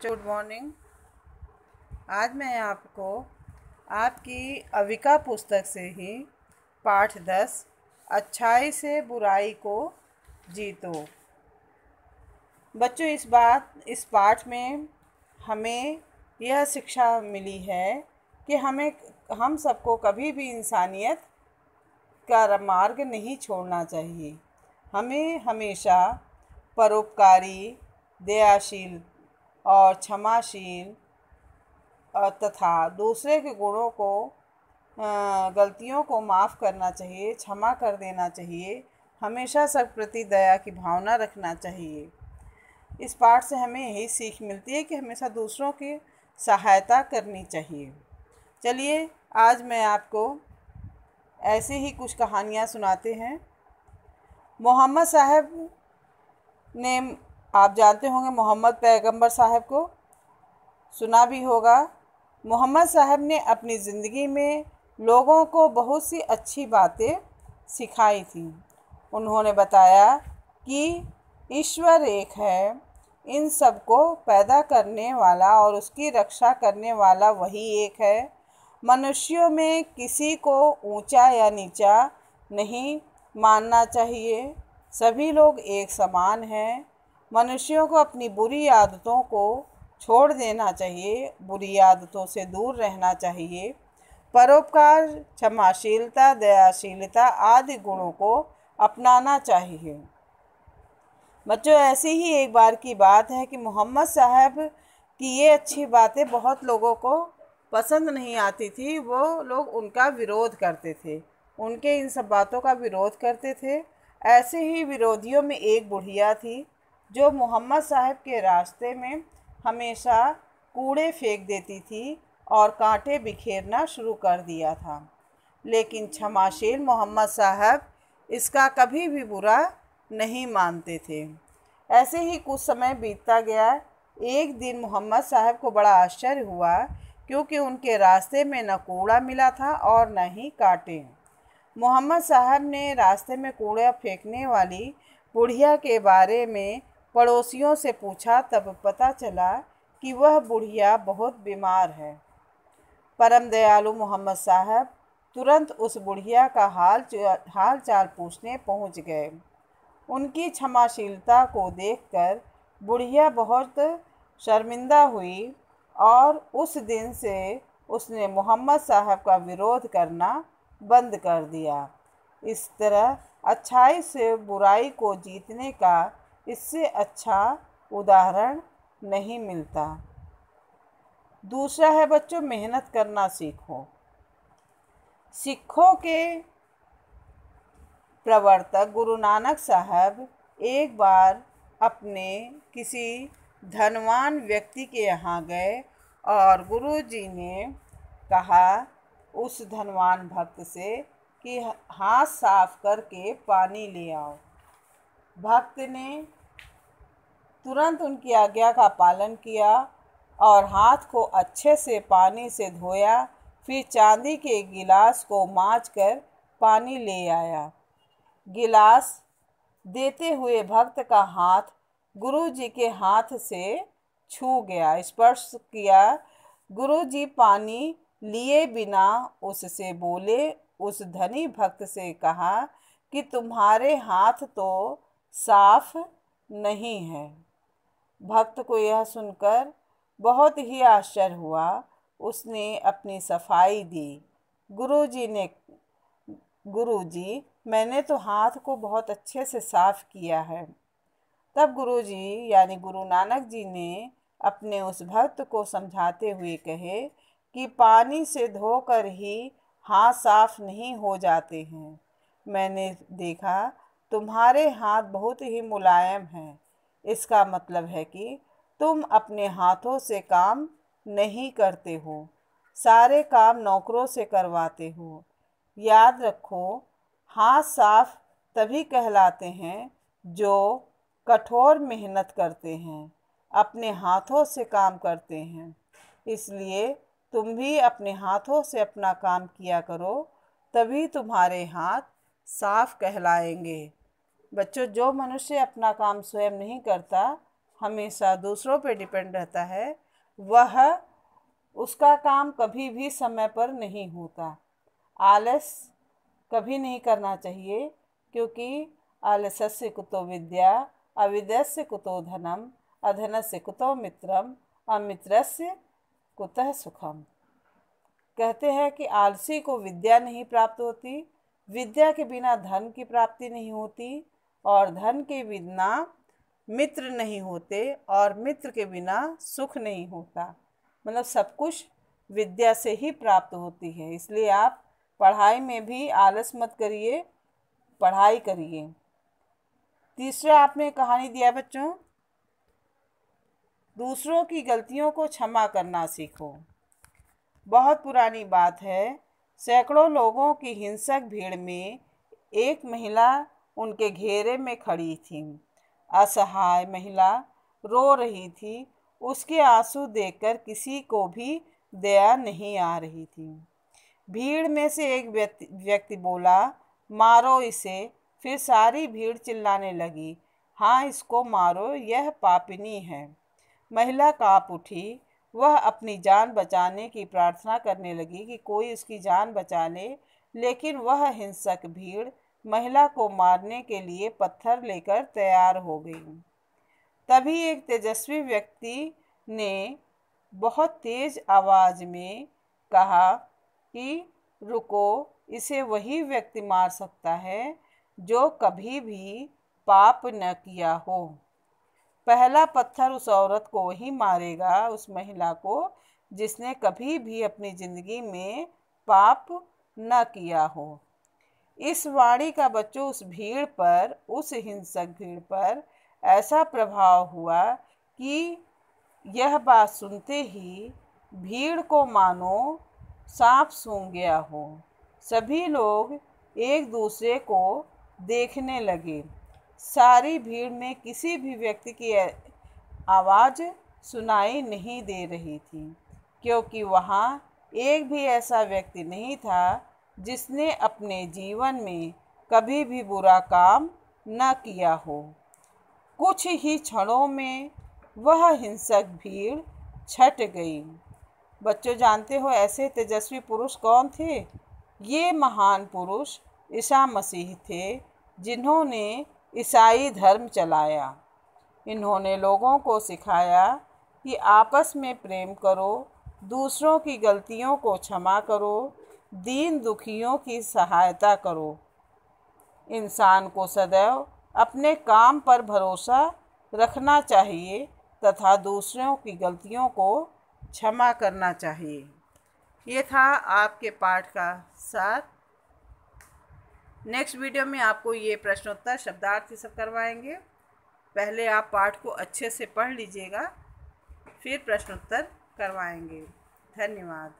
Good morning. आज मैं आपको आपकी अविका पुस्तक से ही पाठ 10 अच्छाई से बुराई को जीतो। बच्चों, इस पाठ में हमें यह शिक्षा मिली है कि हम सबको कभी भी इंसानियत का मार्ग नहीं छोड़ना चाहिए। हमें हमेशा परोपकारी, दयाशील और क्षमाशील तथा दूसरे के गुणों को गलतियों को माफ़ करना चाहिए, क्षमा कर देना चाहिए। हमेशा सब प्रति दया की भावना रखना चाहिए। इस पाठ से हमें यही सीख मिलती है कि हमेशा दूसरों की सहायता करनी चाहिए। चलिए, आज मैं आपको ऐसे ही कुछ कहानियाँ सुनाते हैं। मोहम्मद साहब ने, आप जानते होंगे मोहम्मद पैगंबर साहब को, सुना भी होगा। मोहम्मद साहब ने अपनी ज़िंदगी में लोगों को बहुत सी अच्छी बातें सिखाई थी। उन्होंने बताया कि ईश्वर एक है, इन सब को पैदा करने वाला और उसकी रक्षा करने वाला वही एक है। मनुष्यों में किसी को ऊंचा या नीचा नहीं मानना चाहिए, सभी लोग एक समान हैं। मनुष्यों को अपनी बुरी आदतों को छोड़ देना चाहिए, बुरी आदतों से दूर रहना चाहिए। परोपकार, क्षमाशीलता, दयाशीलता आदि गुणों को अपनाना चाहिए। बच्चों, ऐसी ही एक बार की बात है कि मोहम्मद साहब की ये अच्छी बातें बहुत लोगों को पसंद नहीं आती थी। वो लोग उनका विरोध करते थे, उनके इन सब बातों का विरोध करते थे। ऐसे ही विरोधियों में एक बुढ़िया थी जो मोहम्मद साहब के रास्ते में हमेशा कूड़े फेंक देती थी और कांटे बिखेरना शुरू कर दिया था। लेकिन क्षमाशील मोहम्मद साहब इसका कभी भी बुरा नहीं मानते थे। ऐसे ही कुछ समय बीतता गया। एक दिन मोहम्मद साहब को बड़ा आश्चर्य हुआ, क्योंकि उनके रास्ते में न कूड़ा मिला था और न ही कांटे। मोहम्मद साहब ने रास्ते में कूड़ा फेंकने वाली बुढ़िया के बारे में पड़ोसियों से पूछा, तब पता चला कि वह बुढ़िया बहुत बीमार है। परम दयालु मोहम्मद साहब तुरंत उस बुढ़िया का हाल चाल पूछने पहुंच गए। उनकी क्षमाशीलता को देखकर बुढ़िया बहुत शर्मिंदा हुई और उस दिन से उसने मोहम्मद साहब का विरोध करना बंद कर दिया। इस तरह अच्छाई से बुराई को जीतने का इससे अच्छा उदाहरण नहीं मिलता। दूसरा है बच्चों, मेहनत करना सीखो। सिखों के प्रवर्तक गुरु नानक साहब एक बार अपने किसी धनवान व्यक्ति के यहाँ गए और गुरु जी ने कहा उस धनवान भक्त से कि हाथ साफ करके पानी ले आओ। भक्त ने तुरंत उनकी आज्ञा का पालन किया और हाथ को अच्छे से पानी से धोया। फिर चांदी के गिलास को मांजकर पानी ले आया। गिलास देते हुए भक्त का हाथ गुरु जी के हाथ से छू गया, स्पर्श किया। गुरु जी पानी लिए बिना उससे बोले, उस धनी भक्त से कहा कि तुम्हारे हाथ तो साफ नहीं है। भक्त को यह सुनकर बहुत ही आश्चर्य हुआ। उसने अपनी सफाई दी। गुरु जी, मैंने तो हाथ को बहुत अच्छे से साफ किया है। तब गुरु जी यानी गुरु नानक जी ने अपने उस भक्त को समझाते हुए कहे कि पानी से धोकर ही हाथ साफ नहीं हो जाते हैं। मैंने देखा तुम्हारे हाथ बहुत ही मुलायम हैं। इसका मतलब है कि तुम अपने हाथों से काम नहीं करते हो, सारे काम नौकरों से करवाते हो। याद रखो, हाथ साफ तभी कहलाते हैं जो कठोर मेहनत करते हैं, अपने हाथों से काम करते हैं। इसलिए तुम भी अपने हाथों से अपना काम किया करो, तभी तुम्हारे हाथ साफ कहलाएंगे। बच्चों, जो मनुष्य अपना काम स्वयं नहीं करता, हमेशा दूसरों पे डिपेंड रहता है, वह उसका काम कभी भी समय पर नहीं होता। आलस कभी नहीं करना चाहिए, क्योंकि आलस्यस्य कुतो विद्या, अविद्यस्य कुतो धनम, अधनस्य कुतो मित्रम, अमित्रस्य कुतः सुखम। कहते हैं कि आलसी को विद्या नहीं प्राप्त होती, विद्या के बिना धन की प्राप्ति नहीं होती, और धन के बिना मित्र नहीं होते, और मित्र के बिना सुख नहीं होता। मतलब सब कुछ विद्या से ही प्राप्त होती है। इसलिए आप पढ़ाई में भी आलस मत करिए, पढ़ाई करिए। तीसरा आपने कहानी दिया बच्चों, दूसरों की गलतियों को क्षमा करना सीखो। बहुत पुरानी बात है। सैकड़ों लोगों की हिंसक भीड़ में एक महिला उनके घेरे में खड़ी थी। असहाय महिला रो रही थी। उसके आंसू देखकर किसी को भी दया नहीं आ रही थी। भीड़ में से एक व्यक्ति बोला, मारो इसे। फिर सारी भीड़ चिल्लाने लगी, हाँ इसको मारो, यह पापिनी है। महिला कांप उठी। वह अपनी जान बचाने की प्रार्थना करने लगी कि कोई उसकी जान बचा ले, लेकिन वह हिंसक भीड़ महिला को मारने के लिए पत्थर लेकर तैयार हो गई। तभी एक तेजस्वी व्यक्ति ने बहुत तेज आवाज में कहा कि रुको, इसे वही व्यक्ति मार सकता है जो कभी भी पाप न किया हो। पहला पत्थर उस औरत को वही मारेगा, उस महिला को जिसने कभी भी अपनी जिंदगी में पाप न किया हो। इस वाणी का बच्चों उस भीड़ पर, उस हिंसक भीड़ पर ऐसा प्रभाव हुआ कि यह बात सुनते ही भीड़ को मानो सांप सूंघ गया हो। सभी लोग एक दूसरे को देखने लगे। सारी भीड़ में किसी भी व्यक्ति की आवाज़ सुनाई नहीं दे रही थी, क्योंकि वहाँ एक भी ऐसा व्यक्ति नहीं था जिसने अपने जीवन में कभी भी बुरा काम न किया हो। कुछ ही क्षणों में वह हिंसक भीड़ छट गई। बच्चों जानते हो ऐसे तेजस्वी पुरुष कौन थे? ये महान पुरुष ईसा मसीह थे, जिन्होंने ईसाई धर्म चलाया। इन्होंने लोगों को सिखाया कि आपस में प्रेम करो, दूसरों की गलतियों को क्षमा करो, दीन दुखियों की सहायता करो। इंसान को सदैव अपने काम पर भरोसा रखना चाहिए तथा दूसरों की गलतियों को क्षमा करना चाहिए। ये था आपके पाठ का सार। नेक्स्ट वीडियो में आपको ये प्रश्नोत्तर शब्दार्थ सब करवाएंगे। पहले आप पाठ को अच्छे से पढ़ लीजिएगा, फिर प्रश्नोत्तर करवाएंगे। धन्यवाद।